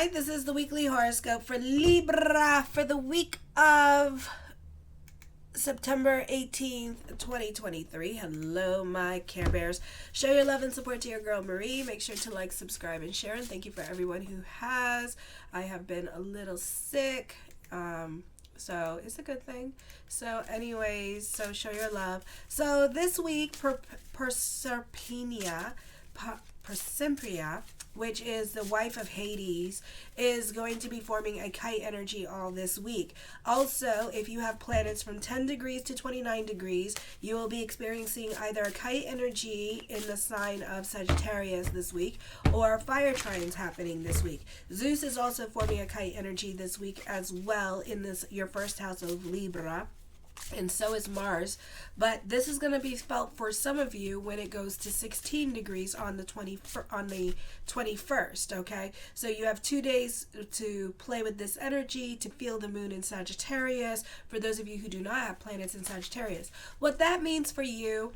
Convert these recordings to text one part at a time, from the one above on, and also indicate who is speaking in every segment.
Speaker 1: Hi, this is the weekly horoscope for Libra for the week of September 18th, 2023. Hello, my Care Bears. Show your love and support to your girl Marie. Make sure to like, subscribe, and share. And thank you for everyone who has. I have been a little sick, so it's a good thing. So anyways, so show your love. So this week, Persephone, which is the wife of Hades, is going to be forming a kite energy all this week. Also, if you have planets from 10 degrees to 29 degrees, you will be experiencing either a kite energy in the sign of Sagittarius this week, or fire trines happening this week. Zeus is also forming a kite energy this week as well in your first house of Libra. And so is Mars, but this is going to be felt for some of you when it goes to 16 degrees on the 21st, okay? So you have 2 days to play with this energy, to feel the moon in Sagittarius, for those of you who do not have planets in Sagittarius. What that means for you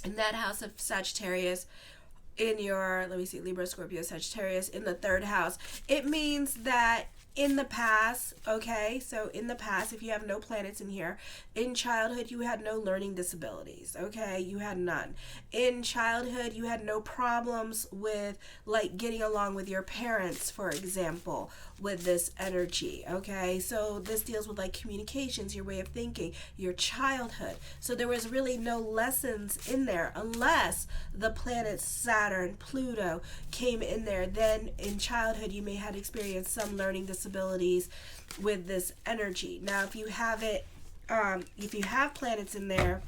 Speaker 1: in that house of Sagittarius, in your, let me see, Libra, Scorpio, Sagittarius, in the third house, it means that in the past, okay, so in the past, if you have no planets in here, in childhood, you had no learning disabilities, okay? You had none. In childhood, you had no problems with, like, getting along with your parents, for example, with this energy, okay? So this deals with, like, communications, your way of thinking, your childhood. So there was really no lessons in there unless the planets Saturn, Pluto came in there. Then in childhood, you may have experienced some learning disabilities with this energy. Now, if you have planets in there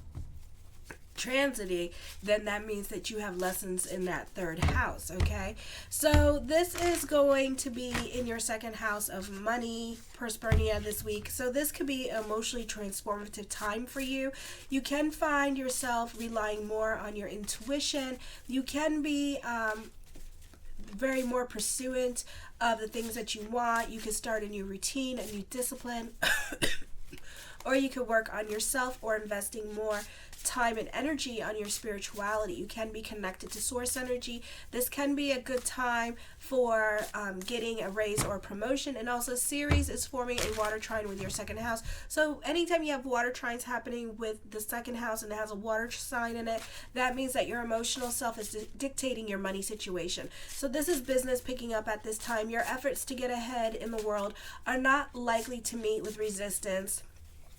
Speaker 1: transiting, then that means that you have lessons in that third house, okay? So this is going to be in your second house of money, Perspernia, this week. So this could be an emotionally transformative time for you. You can find yourself relying more on your intuition. You can be very more pursuant of the things that you want. You can start a new routine, a new discipline, or you could work on yourself or investing more time and energy on your spirituality. You can be connected to source energy. This can be a good time for getting a raise or promotion. And also, Ceres is forming a water trine with your second house. So anytime you have water trines happening with the second house and it has a water sign in it, that means that your emotional self is dictating your money situation. So this is business picking up at this time. Your efforts to get ahead in the world are not likely to meet with resistance.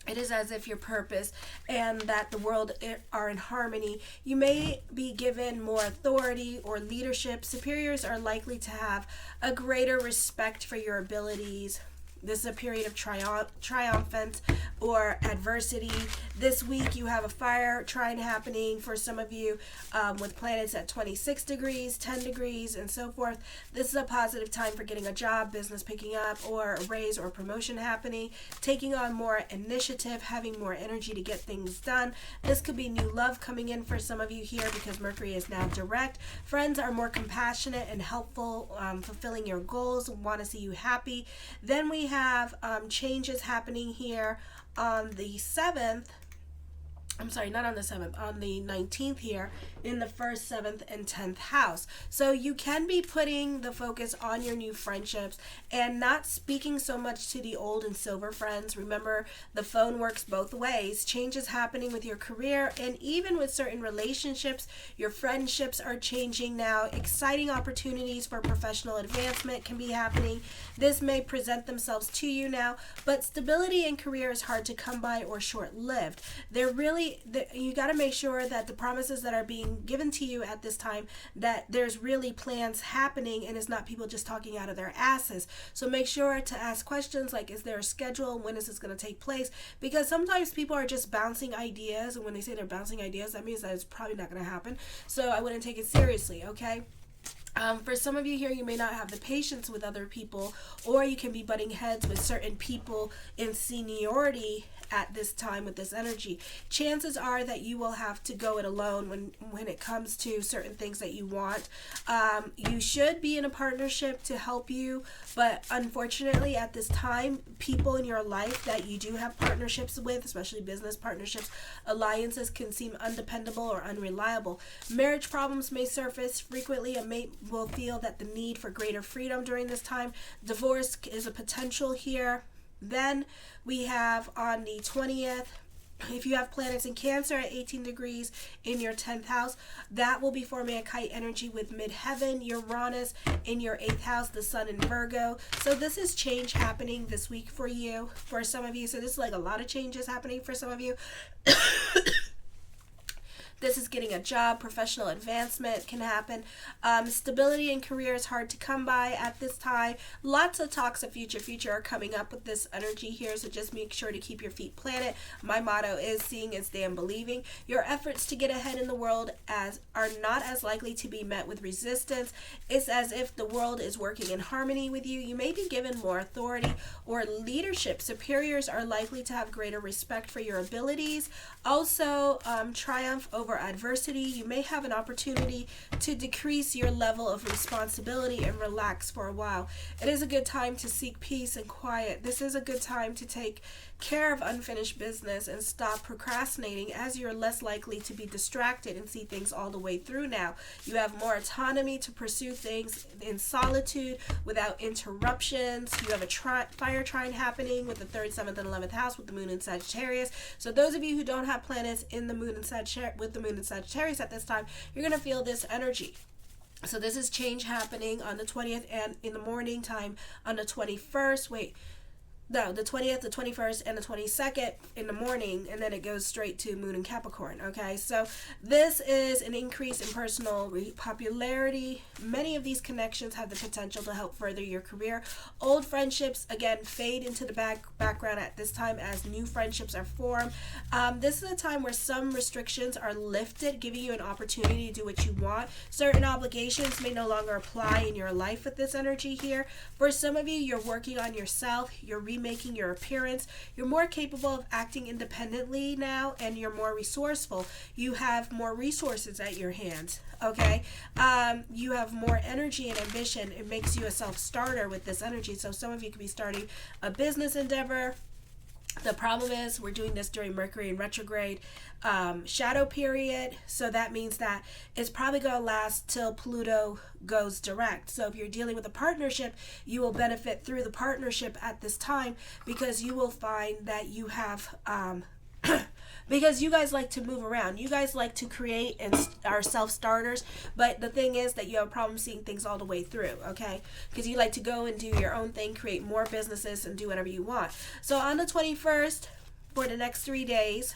Speaker 1: It is as if your purpose and that the world are in harmony. You may be given more authority or leadership. Superiors are likely to have a greater respect for your abilities. This is a period of triumphant or adversity. This week you have a fire trine happening for some of you with planets at 26 degrees, 10 degrees, and so forth. This is a positive time for getting a job, business picking up, or a raise or promotion happening, taking on more initiative, having more energy to get things done. This could be new love coming in for some of you here because Mercury is now direct. Friends are more compassionate and helpful, fulfilling your goals, want to see you happy. Then we have changes happening here on the 7th. I'm sorry, not on the 7th, on the 19th here in the 1st, 7th, and 10th house. So you can be putting the focus on your new friendships and not speaking so much to the old and silver friends. Remember, the phone works both ways. Changes happening with your career and even with certain relationships. Your friendships are changing now. Exciting opportunities for professional advancement can be happening. This may present themselves to you now, but stability in career is hard to come by or short-lived. You got to make sure that the promises that are being given to you at this time, that there's really plans happening and it's not people just talking out of their asses. So make sure to ask questions like, is there a schedule? When is this going to take place? Because sometimes people are just bouncing ideas, and when they say they're bouncing ideas, that means that it's probably not going to happen. So I wouldn't take it seriously, okay? For some of you here, you may not have the patience with other people, or you can be butting heads with certain people in seniority at this time with this energy. Chances are that you will have to go it alone when it comes to certain things that you want. You should be in a partnership to help you, but unfortunately at this time, people in your life that you do have partnerships with, especially business partnerships, alliances, can seem undependable or unreliable. Marriage problems may surface frequently and may will feel that the need for greater freedom during this time. Divorce is a potential here. Then we have on the 20th, if you have planets in Cancer at 18 degrees in your 10th house, that will be forming a kite energy with midheaven. Uranus in your 8th house, the sun in Virgo. So this is change happening this week for you, for some of you. So this is like a lot of changes happening for some of you. This is getting a job, professional advancement can happen. Stability in career is hard to come by at this time. Lots of talks of future are coming up with this energy here, so just make sure to keep your feet planted. My motto is seeing is damn believing. Your efforts to get ahead in the world are not as likely to be met with resistance. It's as if the world is working in harmony with you. You may be given more authority or leadership. Superiors are likely to have greater respect for your abilities. Also, triumph over adversity. You may have an opportunity to decrease your level of responsibility and relax for a while. It is a good time to seek peace and quiet. This is a good time to take care of unfinished business and stop procrastinating, as you're less likely to be distracted and see things all the way through now. You have more autonomy to pursue things in solitude without interruptions. You have a fire trine happening with the 3rd, 7th, and 11th house with the moon in Sagittarius. So those of you who don't have planets in the moon in Sagittarius at this time, you're going to feel this energy. So this is change happening on the 20th and in the morning time on the 21st. The 20th, the 21st, and the 22nd in the morning, and then it goes straight to Moon in Capricorn, okay? So this is an increase in personal popularity. Many of these connections have the potential to help further your career. Old friendships, again, fade into the background at this time as new friendships are formed. This is a time where some restrictions are lifted, giving you an opportunity to do what you want. Certain obligations may no longer apply in your life with this energy here. For some of you, you're working on yourself. You're making your appearance. You're more capable of acting independently now, and you're more resourceful. You have more resources at your hands, okay? You have more energy and ambition. It makes you a self-starter with this energy. So some of you could be starting a business endeavor. The problem is we're doing this during Mercury in retrograde shadow period, so that means that it's probably going to last till Pluto goes direct. So if you're dealing with a partnership, you will benefit through the partnership at this time, because you will find that you have because you guys like to move around. You guys like to create and are self-starters, but the thing is that you have a problem seeing things all the way through, okay? Because you like to go and do your own thing, create more businesses, and do whatever you want. So on the 21st, for the next 3 days,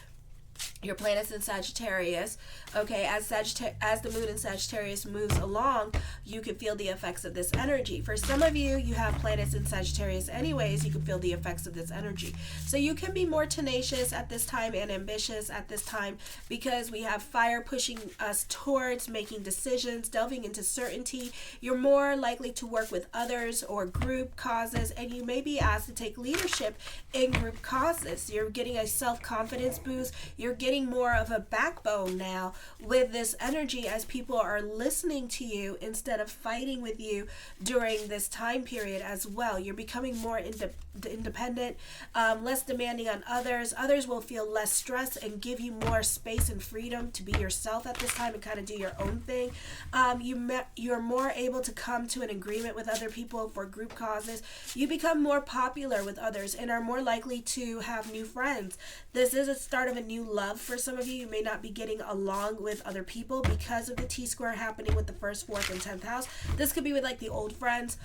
Speaker 1: your planet's in Sagittarius, okay? As the moon in Sagittarius moves along, you can feel the effects of this energy. For some of you, you have planets in Sagittarius anyways, you can feel the effects of this energy. So you can be more tenacious at this time and ambitious at this time, because we have fire pushing us towards making decisions, delving into certainty. You're more likely to work with others or group causes, and you may be asked to take leadership in group causes. You're getting a self-confidence boost. You're getting more of a backbone now with this energy, as people are listening to you instead of fighting with you during this time period as well. You're becoming more independent, less demanding on others. Others will feel less stress and give you more space and freedom to be yourself at this time and kind of do your own thing. You're more able to come to an agreement with other people for group causes. You become more popular with others and are more likely to have new friends. This is a start of a new love for some of you. You may not be getting along with other people because of the T-square happening with the 1st, 4th, and 10th house. This could be with like the old friends.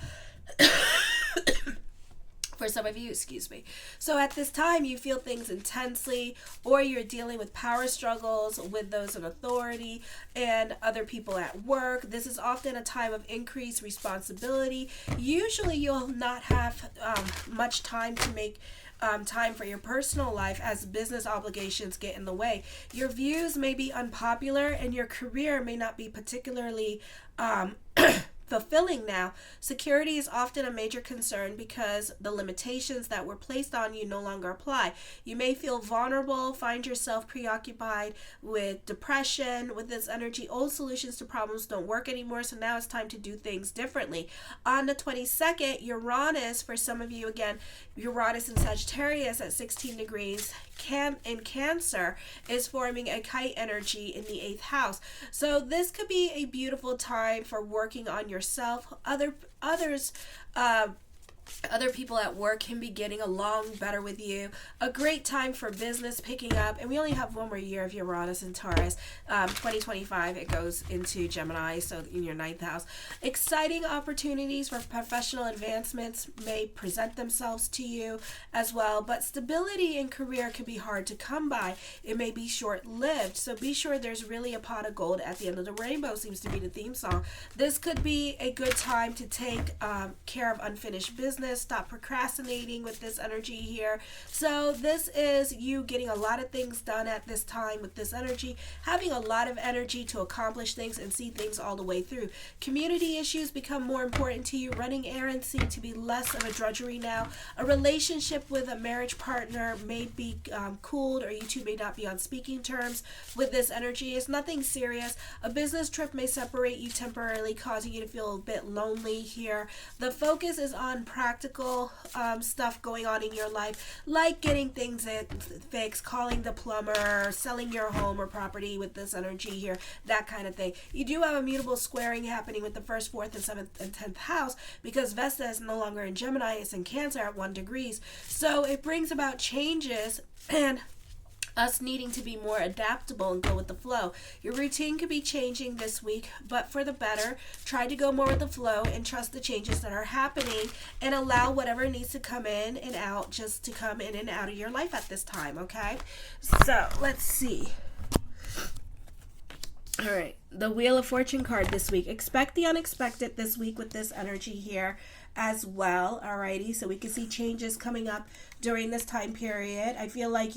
Speaker 1: For some of you, excuse me. So at this time, you feel things intensely, or you're dealing with power struggles with those in authority and other people at work. This is often a time of increased responsibility. Usually you'll not have much time to make time for your personal life, as business obligations get in the way. Your views may be unpopular, and your career may not be particularly fulfilling now. Security is often a major concern because the limitations that were placed on you no longer apply. You may feel vulnerable, find yourself preoccupied with depression. With this energy, old solutions to problems don't work anymore, so now it's time to do things differently. On the 22nd, Uranus, for some of you, again, Uranus in Sagittarius at 16 degrees in Cancer, is forming a kite energy in the 8th house. So this could be a beautiful time for working on yourself. Other people at work can be getting along better with you. A great time for business picking up. And we only have one more year of Uranus in Taurus. 2025, it goes into Gemini, so in your 9th house. Exciting opportunities for professional advancements may present themselves to you as well. But stability in career can be hard to come by. It may be short-lived. So be sure there's really a pot of gold at the end of the rainbow, seems to be the theme song. This could be a good time to take care of unfinished business. Stop procrastinating with this energy here. So this is you getting a lot of things done at this time with this energy, having a lot of energy to accomplish things and see things all the way through. Community issues become more important to you. Running errands seem to be less of a drudgery now. A relationship with a marriage partner may be cooled, or you two may not be on speaking terms with this energy. It's nothing serious. A business trip may separate you temporarily, causing you to feel a bit lonely here. The focus is on practical stuff going on in your life, like getting things fixed, calling the plumber, selling your home or property with this energy here, that kind of thing. You do have a mutable squaring happening with the 1st, 4th, and 7th and 10th house, because Vesta is no longer in Gemini, it's in Cancer at 1 degrees. So it brings about changes and us needing to be more adaptable and go with the flow. Your routine could be changing this week, but for the better. Try to go more with the flow and trust the changes that are happening, and allow whatever needs to come in and out just to come in and out of your life at this time, okay? So let's see. All right, the Wheel of Fortune card this week. Expect the unexpected this week with this energy here as well. Alrighty, so we can see changes coming up during this time period. I feel like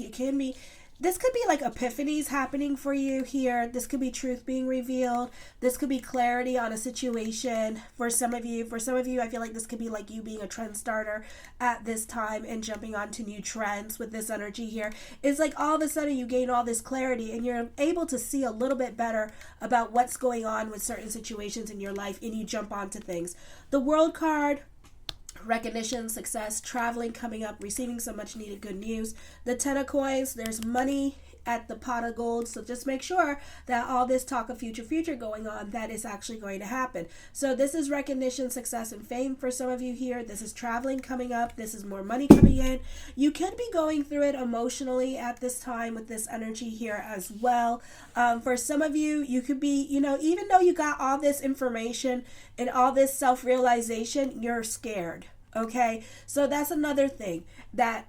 Speaker 1: this could be like epiphanies happening for you here. This could be truth being revealed. This could be clarity on a situation for some of you. For some of you, I feel like this could be like you being a trend starter at this time and jumping onto new trends with this energy here. It's like all of a sudden you gain all this clarity and you're able to see a little bit better about what's going on with certain situations in your life, and you jump onto things. The World card, recognition, success, traveling coming up, receiving some much needed good news. The 10 of coins, there's money at the pot of gold, so just make sure that all this talk of future going on, that is actually going to happen. So this is recognition, success, and fame for some of you here. This is traveling coming up. This is more money coming in. You could be going through it emotionally at this time with this energy here as well. For some of you, you could be, even though you got all this information and all this self-realization, you're scared. Okay, so that's another thing that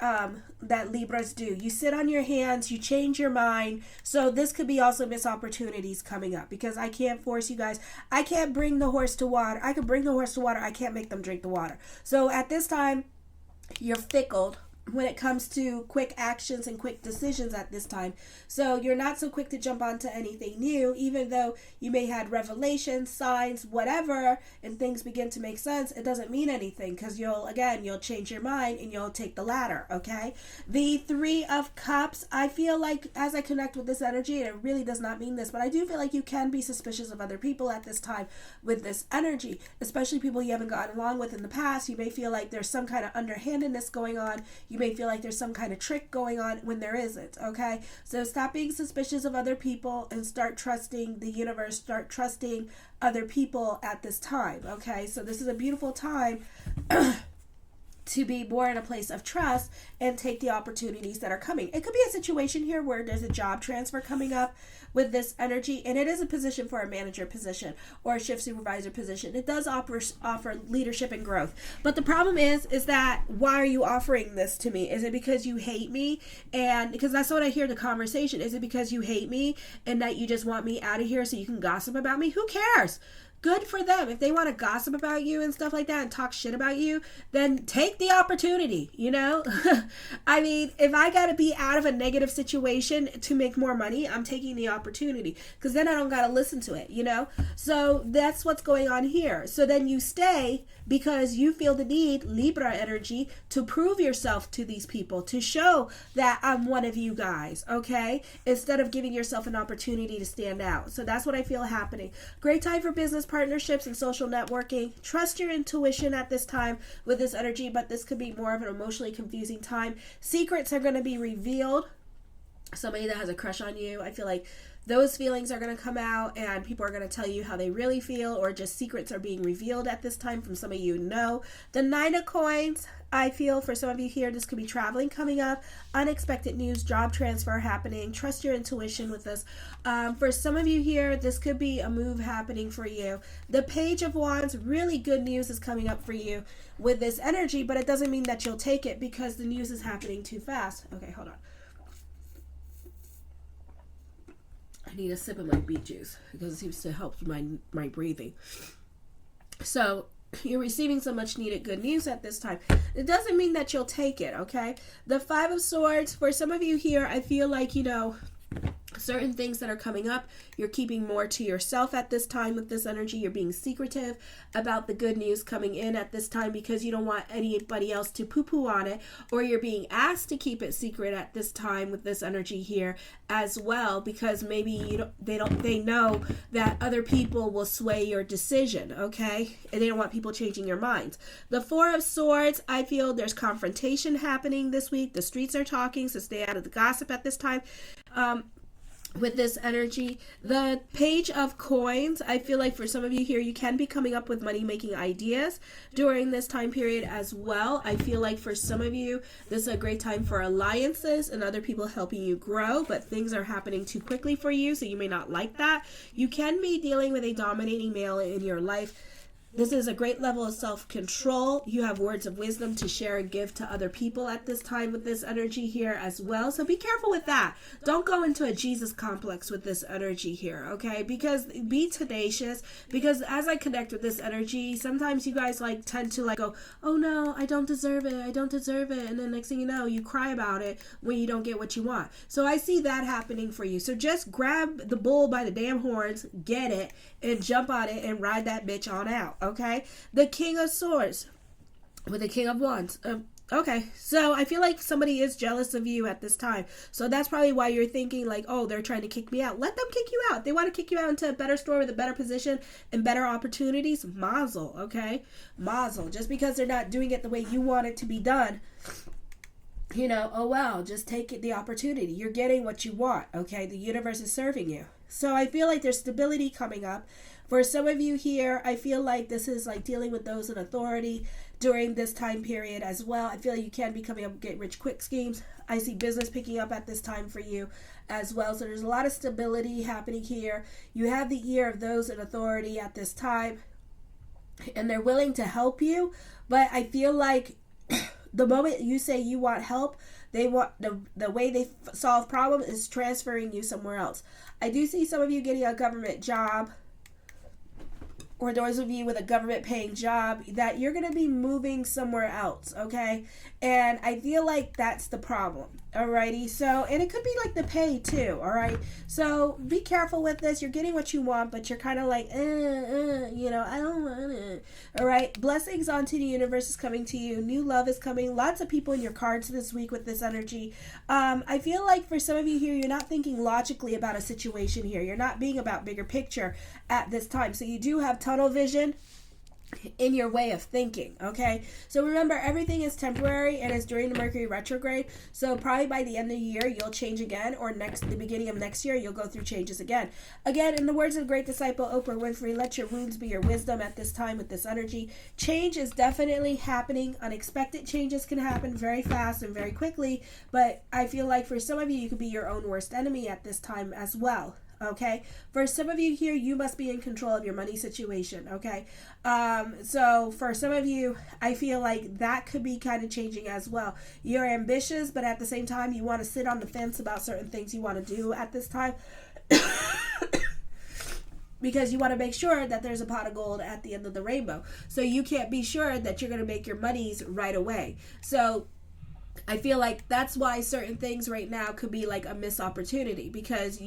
Speaker 1: that Libras do. You sit on your hands, you change your mind. So this could be also missed opportunities coming up, because I can't force you guys. I can't bring the horse to water. I can bring the horse to water. I can't make them drink the water. So at this time, you're fickle when it comes to quick actions and quick decisions at this time. So you're not so quick to jump onto anything new, even though you may have revelations, signs, whatever, and things begin to make sense. It doesn't mean anything, because you'll change your mind and you'll take the latter, okay? The 3 of Cups, I feel like as I connect with this energy, and it really does not mean this, but I do feel like you can be suspicious of other people at this time with this energy, especially people you haven't gotten along with in the past. You may feel like there's some kind of underhandedness going on. You may feel like there's some kind of trick going on when there isn't, okay? So stop being suspicious of other people and start trusting the universe, start trusting other people at this time, okay? So this is a beautiful time to be more in a place of trust and take the opportunities that are coming. It could be a situation here where there's a job transfer coming up with this energy, and it is a position for a manager position or a shift supervisor position. It does offer leadership and growth. But the problem is that why are you offering this to me? Is it because you hate me? And because that's what I hear the conversation. Is it because you hate me and that you just want me out of here so you can gossip about me? Who cares? good for them. If they want to gossip about you and stuff like that and talk shit about you, then take the opportunity, you know? I mean, if I got to be out of a negative situation to make more money, I'm taking the opportunity, because then I don't got to listen to it, you know? So that's what's going on here. So then you stay because you feel the need, Libra energy, to prove yourself to these people, to show that I'm one of you guys, okay? Instead of giving yourself an opportunity to stand out. So that's what I feel happening. Great time for business partnerships and social networking. Trust your intuition at this time with this energy, but this could be more of an emotionally confusing time. Secrets are going to be revealed. Somebody that has a crush on you, I feel like those feelings are going to come out and people are going to tell you how they really feel, or just secrets are being revealed at this time from somebody you know. The Nine of Coins, I feel for some of you here, this could be traveling coming up, unexpected news, job transfer happening. Trust your intuition with this. For some of you here, this could be a move happening for you. The Page of Wands, really good news is coming up for you with this energy, but it doesn't mean that you'll take it because the news is happening too fast. Okay, hold on. I need a sip of my beet juice because it seems to help my breathing. So you're receiving so much needed good news at this time. It doesn't mean that you'll take it, okay? The Five of Swords, for some of you here, I feel like, you know, certain things that are coming up, you're keeping more to yourself at this time with this energy. You're being secretive about the good news coming in at this time because you don't want anybody else to poo-poo on it, or you're being asked to keep it secret at this time with this energy here as well, because maybe they know that other people will sway your decision, okay? And they don't want people changing your minds. The Four of Swords, I feel there's confrontation happening this week. The streets are talking, so stay out of the gossip at this time. With this energy. The Page of Coins, I feel like for some of you here, you can be coming up with money-making ideas during this time period as well. I feel like for some of you, this is a great time for alliances and other people helping you grow, but things are happening too quickly for you, so you may not like that. You can be dealing with a dominating male in your life. This is a great level of self-control. You have words of wisdom to share and give to other people at this time with this energy here as well. So be careful with that. Don't go into a Jesus complex with this energy here, okay? Because be tenacious. Because as I connect with this energy, sometimes you guys like tend to like go, oh no, I don't deserve it. I don't deserve it. And then next thing you know, you cry about it when you don't get what you want. So I see that happening for you. So just grab the bull by the damn horns, get it, and jump on it and ride that bitch on out. Okay, the King of Swords with the King of Wands. Okay, so I feel like somebody is jealous of you at this time. So that's probably why you're thinking like, oh, they're trying to kick me out. Let them kick you out. They want to kick you out into a better store with a better position and better opportunities. Mazel, okay? Mazel. Just because they're not doing it the way you want it to be done, you know, oh well, just take it, the opportunity. You're getting what you want, okay? The universe is serving you. So I feel like there's stability coming up. For some of you here, I feel like this is like dealing with those in authority during this time period as well. I feel like you can be coming up with get rich quick schemes. I see business picking up at this time for you as well. So there's a lot of stability happening here. You have the ear of those in authority at this time, and they're willing to help you. But I feel like the moment you say you want help, they want the way they solve problems is transferring you somewhere else. I do see some of you getting a government job, or those of you with a government paying job, that you're going to be moving somewhere else, okay? And I feel like that's the problem, alrighty? So, and it could be like the pay too, alright? So, be careful with this. You're getting what you want, but you're kind of like, you know, I don't want it, alright? Blessings onto the universe is coming to you. New love is coming. Lots of people in your cards this week with this energy. I feel like for some of you here, you're not thinking logically about a situation here. You're not being about bigger picture at this time. So, you do have tunnel vision in your way of thinking, okay? So remember, everything is temporary and is during the Mercury retrograde. So probably by the end of the year, you'll change again, or the beginning of next year, you'll go through changes again. Again, in the words of the great disciple Oprah Winfrey, let your wounds be your wisdom at this time with this energy. Change is definitely happening. Unexpected changes can happen very fast and very quickly, but I feel like for some of you, you could be your own worst enemy at this time as well. Okay, for some of you here, you must be in control of your money situation. Okay, so for some of you, I feel like that could be kind of changing as well. You're ambitious, but at the same time, you want to sit on the fence about certain things you want to do at this time. because you want to make sure that there's a pot of gold at the end of the rainbow. So you can't be sure that you're going to make your monies right away. So I feel like that's why certain things right now could be like a missed opportunity, because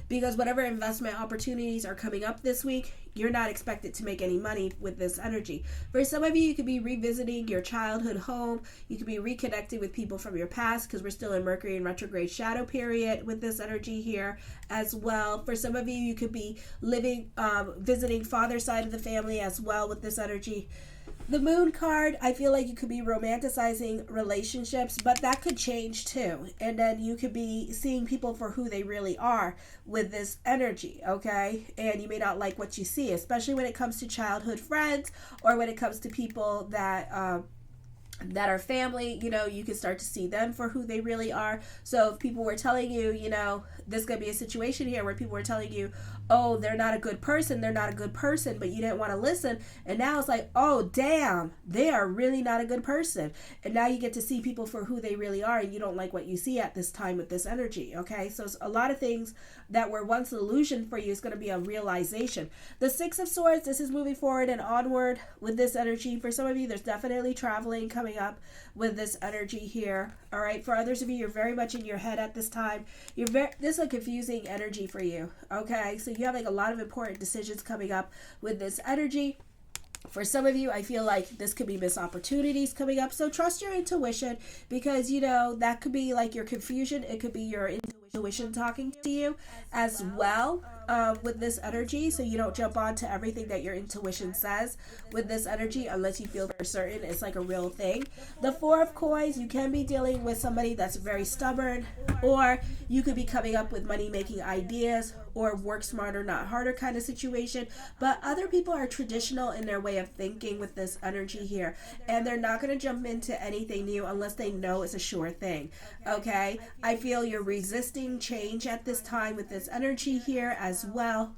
Speaker 1: because whatever investment opportunities are coming up this week, you're not expected to make any money with this energy. For some of you, you could be revisiting your childhood home. You could be reconnecting with people from your past, because we're still in Mercury in retrograde shadow period with this energy here as well. For some of you, you could be visiting father's side of the family as well with this energy. The moon card, I feel like you could be romanticizing relationships, but that could change too. And then you could be seeing people for who they really are with this energy, okay? And you may not like what you see, especially when it comes to childhood friends, or when it comes to people that are family. You can start to see them for who they really are. So if people were telling you, there's going to be a situation here where people were telling you, oh, they're not a good person, but you didn't want to listen. And now it's like, oh, damn, they are really not a good person. And now you get to see people for who they really are, and you don't like what you see at this time with this energy, okay? So a lot of things that were once an illusion for you is going to be a realization. The Six of Swords, this is moving forward and onward with this energy. For some of you, there's definitely traveling coming up with this energy here, all right? For others of you, you're very much in your head at this time. This is a confusing energy for you, okay? So you have like a lot of important decisions coming up with this energy. For some of you, I feel like this could be missed opportunities coming up. So trust your intuition, because, that could be like your confusion. It could be your intuition talking to you as well with this energy. So you don't jump on to everything that your intuition says with this energy unless you feel very certain it's like a real thing. The Four of Coins, you can be dealing with somebody that's very stubborn, or you could be coming up with money-making ideas, or work smarter, not harder kind of situation. But other people are traditional in their way of thinking with this energy here, and they're not going to jump into anything new unless they know it's a sure thing, okay? I feel you're resisting change at this time with this energy here as well.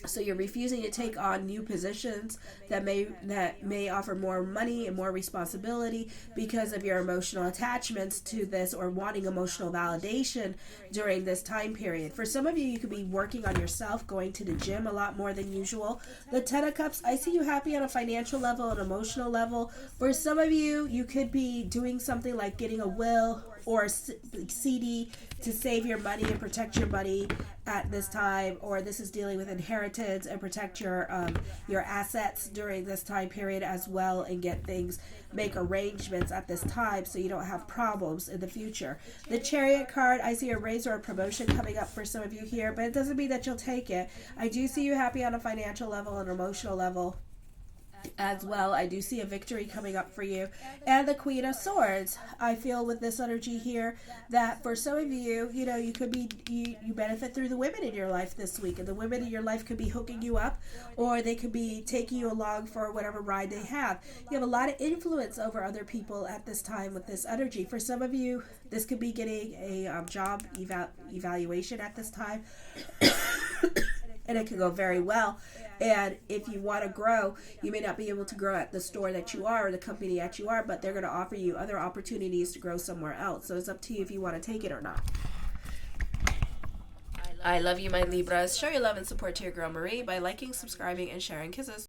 Speaker 1: So you're refusing to take on new positions that may offer more money and more responsibility because of your emotional attachments to this, or wanting emotional validation during this time period. For some of you, you could be working on yourself, going to the gym a lot more than usual. The Ten of Cups, I see you happy on a financial level, an emotional level. For some of you, you could be doing something like getting a will or a CD to save your money and protect your money at this time, or this is dealing with inheritance and protect your assets during this time period as well, and make arrangements at this time so you don't have problems in the future. The Chariot card, I see a raise or a promotion coming up for some of you here, but it doesn't mean that you'll take it. I do see you happy on a financial level and emotional level as well. I do see a victory coming up for you. And the Queen of Swords, I feel with this energy here that for some of you, you could be, you benefit through the women in your life this week, and the women in your life could be hooking you up, or they could be taking you along for whatever ride they have. You have a lot of influence over other people at this time with this energy. For some of you, this could be getting a job evaluation at this time. And it could go very well. And if you want to grow, you may not be able to grow at the store that you are, or the company that you are, but they're going to offer you other opportunities to grow somewhere else. So it's up to you if you want to take it or not. I love you, my Libras. Show your love and support to your girl Marie by liking, subscribing, and sharing. Kisses.